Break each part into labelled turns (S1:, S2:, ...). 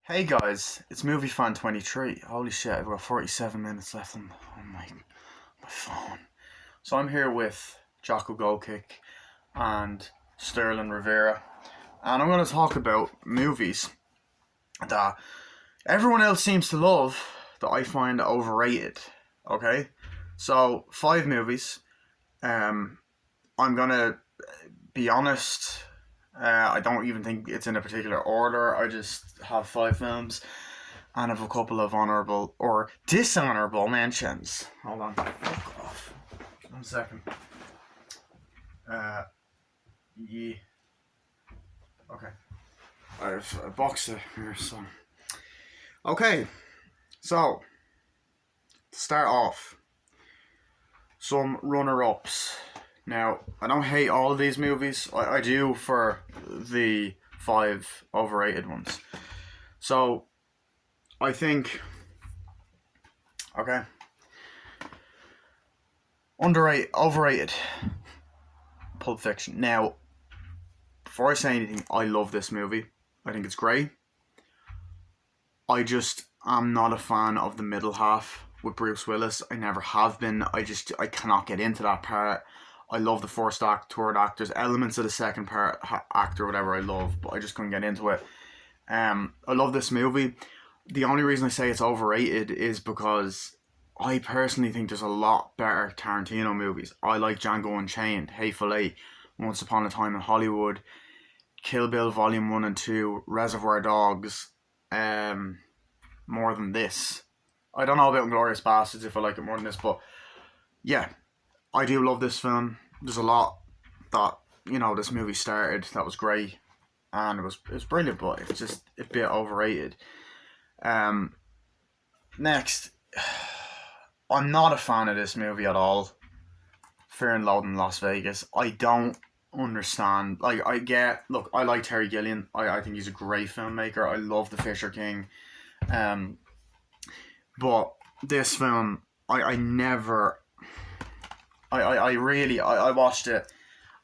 S1: Hey guys, it's Movie Fan 23. Holy shit, I've got 47 minutes left on my phone. So I'm here with Jocko Gokick and Sterling Rivera, and I'm going to talk about movies that everyone else seems to love that I find overrated. Okay? So, 5 movies. Um, I'm going to be honest. I don't even think it's in a particular order. I just have 5 films and have a couple of honourable or dishonourable mentions. Hold on. Fuck off. 1 second. Yeah. Okay. I have a box here, so. Okay. So, to start off, some runner ups. Now, I don't hate all of these movies. I do for the 5 overrated ones. So, I think. Okay. Overrated. Pulp Fiction. Now, before I say anything, I love this movie. I think it's great. I just am not a fan of the middle half with Bruce Willis. I never have been. I cannot get into that part. I love the first act, third act. There's elements of the second part, act or whatever I love, but I just couldn't get into it. I love this movie. The only reason I say it's overrated is because I personally think there's a lot better Tarantino movies. I like Django Unchained, Hateful Eight, Once Upon a Time in Hollywood, Kill Bill Volume 1 and 2, Reservoir Dogs, more than this. I don't know about Inglourious Basterds if I like it more than this, but yeah, I do love this film. There's a lot that, this movie started that was great, and it was brilliant, but it's just a bit overrated. Next, I'm not a fan of this movie at all. Fear and Loathing in Las Vegas. I don't understand. Like, look, I like Terry Gilliam. I think he's a great filmmaker. I love The Fisher King. But this film, I never. I watched it.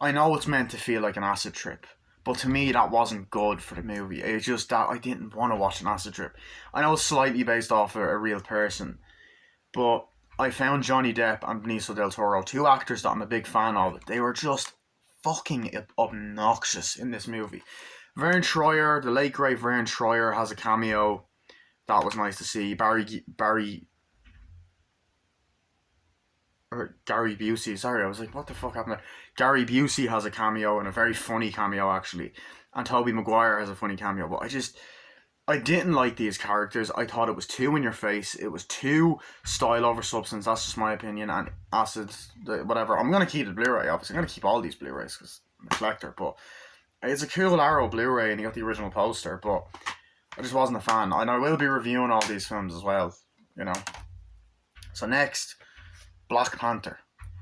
S1: I know it's meant to feel like an acid trip, but to me that wasn't good for the movie. It's just that I didn't want to watch an acid trip. I know it's slightly based off a real person, but I found Johnny Depp and Benicio del Toro, 2 actors that I'm a big fan of. They were just fucking obnoxious in this movie. Vern Troyer, the late great Vern Troyer, has a cameo. That was nice to see. Gary Busey. Sorry, I was like, what the fuck happened there? Gary Busey has a cameo, and a very funny cameo actually. And Tobey Maguire has a funny cameo. But I didn't like these characters. I thought it was too in your face. It was too style over substance. That's just my opinion. And acid, whatever. I'm gonna keep the Blu-ray. Obviously, I'm gonna keep all these Blu-rays because I'm a collector. But it's a cool Arrow Blu-ray, and you got the original poster. But I just wasn't a fan. And I will be reviewing all these films as well. So next, Black Panther.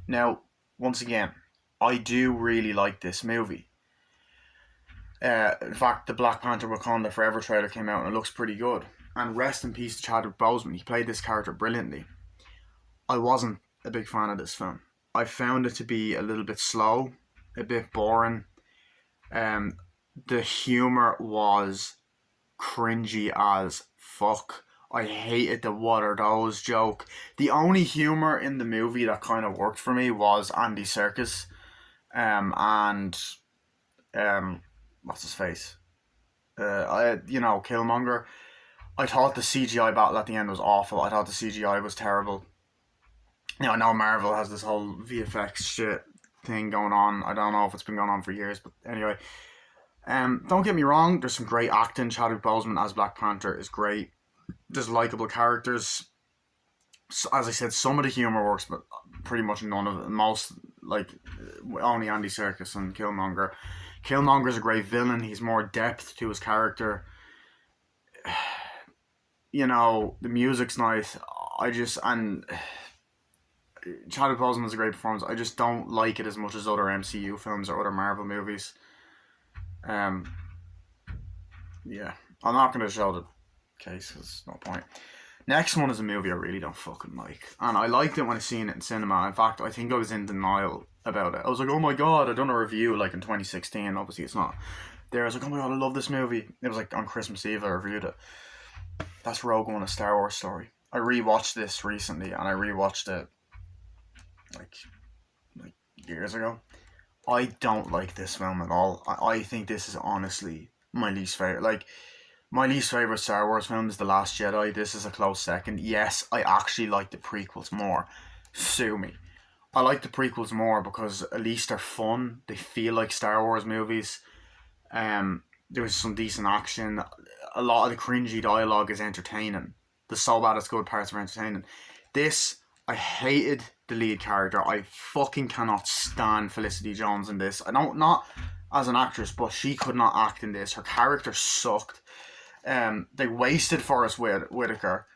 S1: Now, once again, I do really like this movie. In fact, the Black Panther Wakanda Forever trailer came out and it looks pretty good. And rest in peace to Chadwick Boseman. He played this character brilliantly. I wasn't a big fan of this film. I found it to be a little bit slow, a bit boring. The humour was cringy as fuck. I hated the "what are those" joke. The only humour in the movie that kind of worked for me was Andy Serkis, and what's his face? Killmonger. I thought the CGI battle at the end was awful. I thought the CGI was terrible. I know Marvel has this whole VFX shit thing going on. I don't know if it's been going on for years, but anyway. Don't get me wrong, there's some great acting. Chadwick Boseman as Black Panther is great. There's likable characters. So, as I said, some of the humour works, but pretty much none of it. Most, only Andy Serkis and Killmonger. Killmonger's a great villain. He's more depth to his character. The music's nice. And Chadwick Boseman is a great performance. I just don't like it as much as other MCU films or other Marvel movies. Yeah, I'm not going to show the case because no point. Next one is a movie I really don't fucking like, and I liked it when I seen it in cinema. In fact, I think I was in denial about it. I was like, oh my god, I done a review like in 2016. Obviously, it's not there. I was like, oh my god, I love this movie. It was like on Christmas Eve I reviewed it. That's Rogue One, a Star Wars story. I rewatched this recently, and I rewatched it like like years ago. I don't like this film at all. I think this is honestly my least favorite. Like, my least favorite Star Wars film is The Last Jedi. This is a close second. Yes, I actually like the prequels more. Sue me. I like the prequels more because at least they're fun. They feel like Star Wars movies. There was some decent action. A lot of the cringy dialogue is entertaining. The so bad it's good parts are entertaining. This, I hated the lead character. I fucking cannot stand Felicity Jones in this. I don't, not as an actress, but she could not act in this. Her character sucked. They wasted Forrest Whitaker.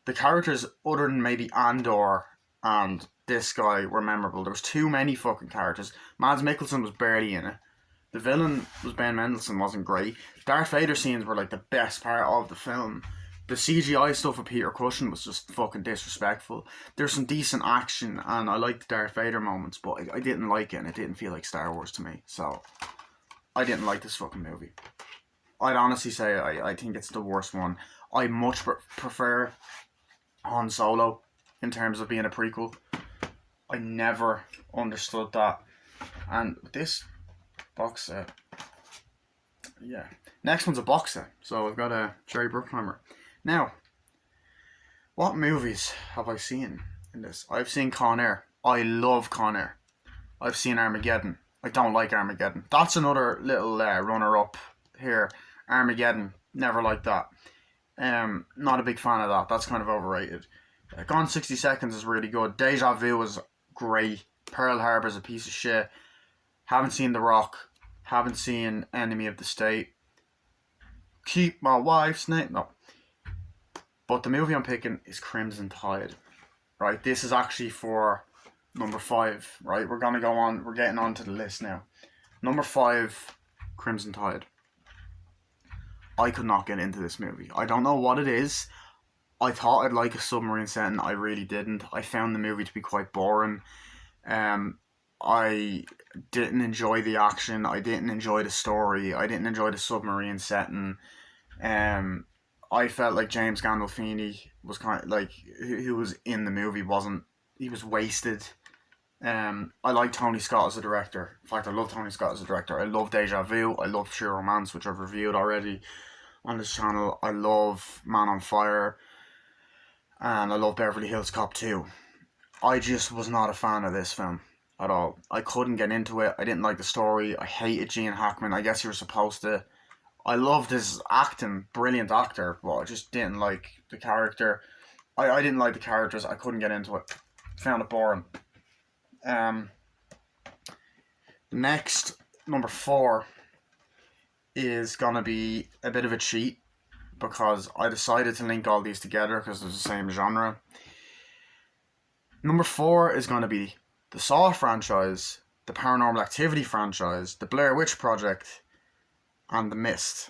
S1: The characters other than maybe Andor and this guy were memorable. There was too many fucking characters. Mads Mikkelsen was barely in it. The villain was Ben Mendelsohn, wasn't great. Darth Vader scenes were like the best part of the film. The CGI stuff with Peter Cushing was just fucking disrespectful. There's some decent action, and I liked the Darth Vader moments, but I didn't like it, and it didn't feel like Star Wars to me. So I didn't like this fucking movie. I'd honestly say I think it's the worst one. I much prefer Han Solo in terms of being a prequel. I never understood that. And this box set, yeah. Next one's a box set. So I've got a Jerry Bruckheimer. Now, what movies have I seen in this? I've seen Con Air. I love Con Air. I've seen Armageddon. I don't like Armageddon. That's another little runner-up here. Armageddon. Never liked that. Not a big fan of that. That's kind of overrated. Gone 60 Seconds is really good. Deja Vu is great. Pearl Harbor is a piece of shit. Haven't seen The Rock. Haven't seen Enemy of the State. Keep my wife's name. No. But the movie I'm picking is Crimson Tide. Right? This is actually for number 5. Right? We're gonna go on. We're getting on to the list now. Number 5, Crimson Tide. I could not get into this movie. I don't know what it is. I thought I'd like a submarine setting. I really didn't. I found the movie to be quite boring. I didn't enjoy the action. I didn't enjoy the story. I didn't enjoy the submarine setting. I felt like James Gandolfini was kind of like who was in the movie wasn't. He was wasted. I like Tony Scott as a director. In fact, I love Tony Scott as a director. I love Deja Vu. I love True Romance, which I've reviewed already on this channel. I love Man on Fire. And I love Beverly Hills Cop 2. I just was not a fan of this film at all. I couldn't get into it. I didn't like the story. I hated Gene Hackman. I guess you were supposed to. I loved his acting. Brilliant actor. But I just didn't like the character. I didn't like the characters. I couldn't get into it. Found it boring. Next, number 4 is gonna be a bit of a cheat because I decided to link all these together because they're the same genre. Number 4 is gonna be the Saw franchise, the Paranormal Activity franchise, the Blair Witch Project, and The Mist.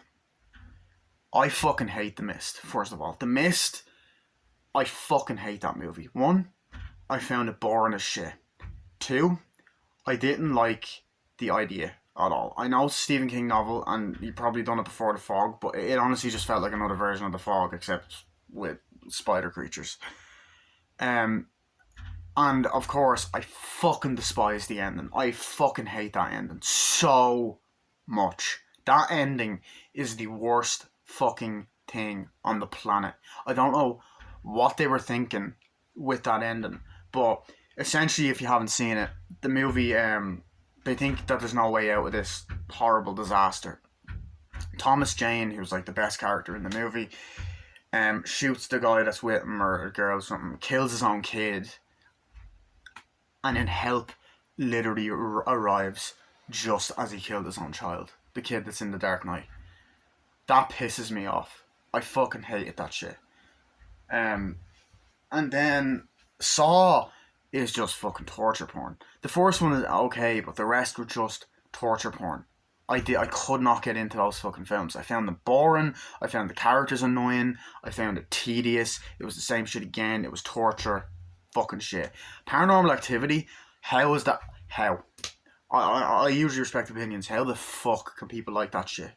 S1: I fucking hate The Mist, first of all. The Mist, I fucking hate that movie. 1, I found it boring as shit. 2, I didn't like the idea at all. I know it's a Stephen King novel and he probably done it before The Fog, but it honestly just felt like another version of The Fog except with spider creatures. And of course, I fucking despise the ending. I fucking hate that ending so much. That ending is the worst fucking thing on the planet. I don't know what they were thinking with that ending, but essentially, if you haven't seen it, the movie, they think that there's no way out of this horrible disaster. Thomas Jane, who's like the best character in the movie, shoots the guy that's with him or a girl or something, kills his own kid, and then help literally arrives just as he killed his own child, the kid that's in The Dark Knight. That pisses me off. I fucking hated that shit. And then Saw is just fucking torture porn. The first one is okay, but the rest were just torture porn. I could not get into those fucking films. I found them boring. I found the characters annoying. I found it tedious. It was the same shit again. It was torture. Fucking shit. Paranormal Activity. How is that? How? I usually respect opinions. How the fuck can people like that shit?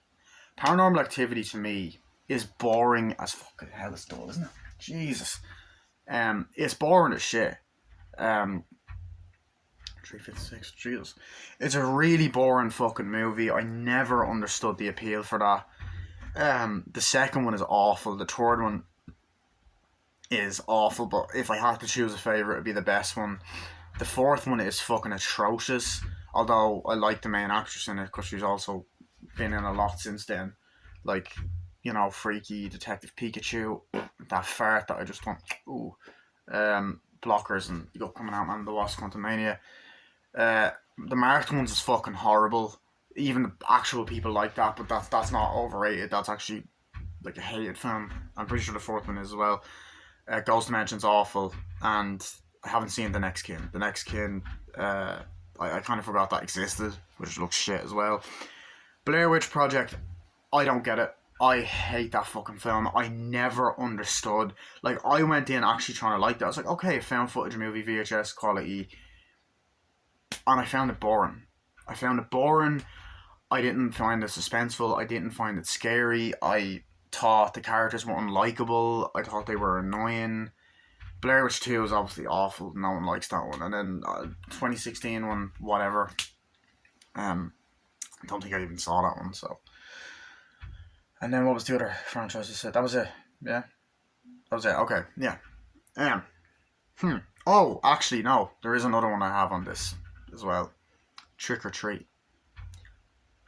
S1: Paranormal Activity to me is boring as fucking hell. It's dull, isn't it? Jesus. It's boring as shit. 356. Jesus. It's a really boring fucking movie. I never understood the appeal for that. The second one is awful. The third one is awful, but if I had to choose a favourite, it'd be the best one. The fourth one is fucking atrocious. Although I like the main actress in it because she's also been in a lot since then. Like, you know, Freaky, Detective Pikachu, that fart that I just went, ooh. Blockers and the upcoming Ant-Man and the Wasp: Quantumania. The marked ones is fucking horrible. Even the actual people like that, but that's not overrated. That's actually like a hated film. I'm pretty sure the fourth one is as well. Ghost Dimension's awful, and I haven't seen The Next Kin. The Next Kin, I kind of forgot that existed, which looks shit as well. Blair Witch Project, I don't get it. I hate that fucking film. I never understood. Like, I went in actually trying to like that. I was like, okay, found footage movie, VHS quality, and I found it boring. I didn't find it suspenseful. I didn't find it scary. I thought the characters were unlikable. I thought they were annoying. Blair Witch 2 is obviously awful. No one likes that one. And then 2016 one, whatever. I don't think I even saw that one, so. And then what was the other franchise I said? That was it. Yeah. That was it. Okay. Yeah. Oh, actually, no. There is another one I have on this as well. Trick or Treat.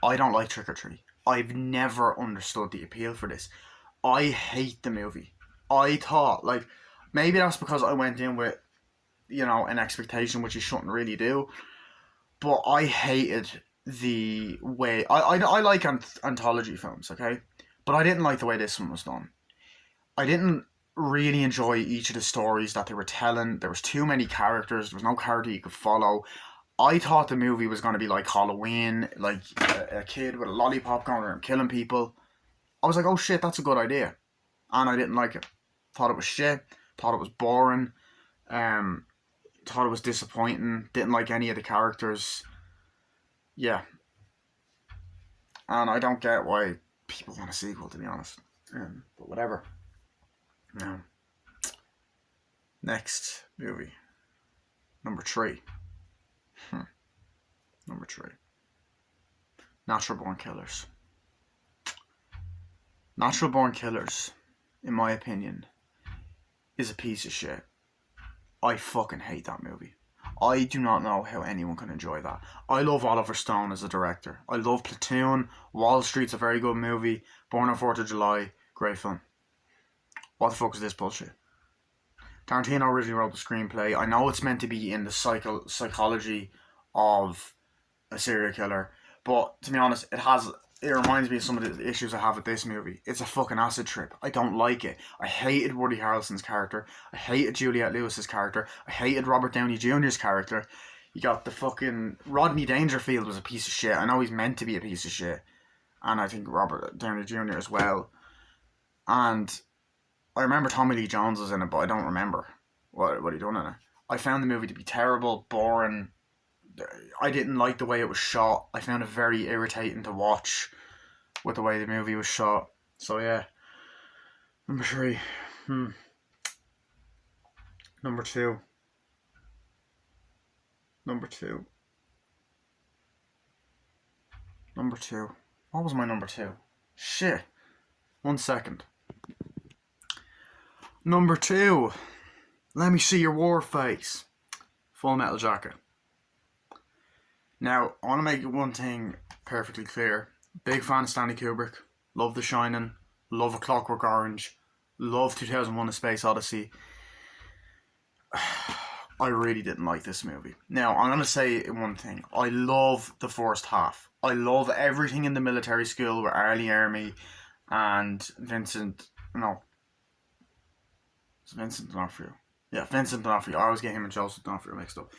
S1: I don't like Trick or Treat. I've never understood the appeal for this. I hate the movie. I thought, like, maybe that's because I went in with, you know, an expectation, which you shouldn't really do. But I hated the way... I like anthology films, okay? But I didn't like the way this one was done. I didn't really enjoy each of the stories that they were telling. There was too many characters. There was no character you could follow. I thought the movie was going to be like Halloween, like a kid with a lollipop going around killing people. I was like, oh shit, that's a good idea. And I didn't like it. Thought it was shit. Thought it was boring. Thought it was disappointing. Didn't like any of the characters. Yeah. And I don't get why people want a sequel, to be honest. But whatever. No. Next movie. Number 3. Number 3. Natural Born Killers. Natural Born Killers, in my opinion, is a piece of shit. I fucking hate that movie. I do not know how anyone can enjoy that. I love Oliver Stone as a director. I love Platoon. Wall Street's a very good movie. Born on 4th of July, great film. What the fuck is this bullshit? Tarantino originally wrote the screenplay. I know it's meant to be in the psychology of a serial killer, but to be honest, it reminds me of some of the issues I have with this movie. It's a fucking acid trip. I don't like it. I hated Woody Harrelson's character. I hated Juliette Lewis's character. I hated Robert Downey Jr.'s character. You got the fucking... Rodney Dangerfield was a piece of shit. I know he's meant to be a piece of shit. And I think Robert Downey Jr. as well. And I remember Tommy Lee Jones was in it, but I don't remember what he done in it. I found the movie to be terrible, boring. I didn't like the way it was shot. I found it very irritating to watch with the way the movie was shot. So yeah. Number 3. Number 2. Number 2. Number 2. What was my number 2? Shit. 1 second. Number 2. Let me see your war face. Full Metal Jacket. Now, I want to make one thing perfectly clear. Big fan of Stanley Kubrick. Love The Shining. Love A Clockwork Orange. Love 2001: A Space Odyssey. I really didn't like this movie. Now, I'm going to say one thing. I love the first half. I love everything in the military school with Arlie Army and Vincent... No. It's Vincent D'Onofrio. Yeah, Vincent D'Onofrio. I always get him and Joseph D'Onofrio mixed up.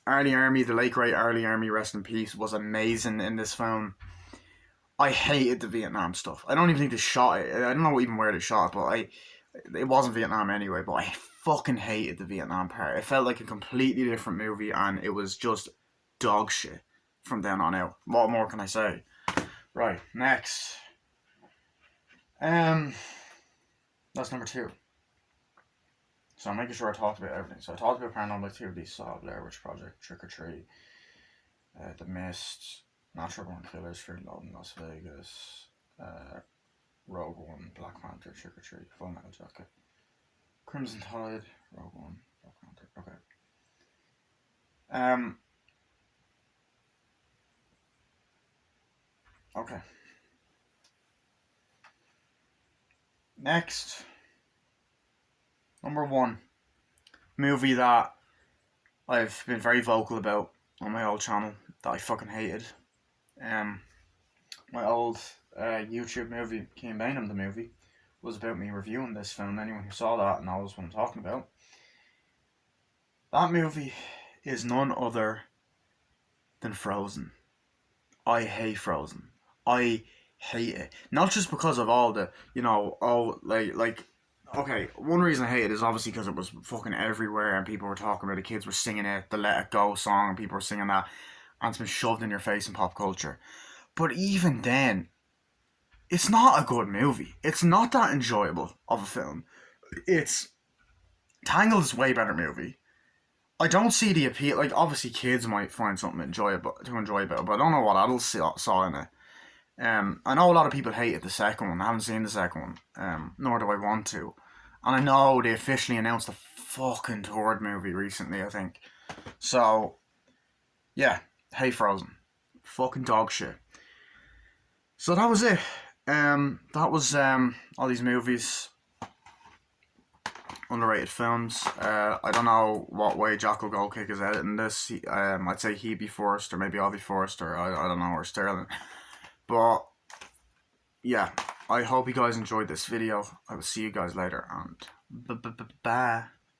S1: Arlie Army, the late great Arlie Army, rest in peace, was amazing in this film. I hated the Vietnam stuff. I don't even think they shot it. I don't know even where they shot it, but it wasn't Vietnam anyway, but I fucking hated the Vietnam part. It felt like a completely different movie, and it was just dog shit from then on out. What more can I say? Right, next. Um, that's number two. So I'm making sure I talked about everything. So I talked about Paranormal Activity, Saw, Blair Witch Project, Trick or Treat, The Mist, Natural Born Killers, Fear and Loathing in Las Vegas, uh, Rogue One, Black Panther, Trick or Treat, Full Metal Jacket, Crimson Tide, Rogue One, Black Panther. Okay. Um. Okay. Next, number one, movie that I've been very vocal about on my old channel that I fucking hated. Um, my old YouTube movie, King Bainham the movie, was about me reviewing this film. Anyone who saw that knows what I'm talking about. That movie is none other than Frozen. I hate Frozen. I hate it. Not just because of all the, okay, one reason I hate it is obviously because it was fucking everywhere and people were talking about it, kids were singing it, the Let It Go song, and people were singing that, and it's been shoved in your face in pop culture. But even then, it's not a good movie. It's not that enjoyable of a film. It's Tangled is a way better movie. I don't see the appeal. Like, obviously, kids might find something to enjoy about it, but I don't know what adults saw in it. I know a lot of people hated the second one. I haven't seen the second one, nor do I want to. And I know they officially announced a fucking third movie recently, I think. So, yeah, hey Frozen. Fucking dog shit. So that was it. That was all these movies, underrated films. I don't know what way Jocko Goldkick is editing this. I'd say he'd be first, or maybe I'll be first, or I don't know, or Sterling. But yeah, I hope you guys enjoyed this video. I will see you guys later, and bye.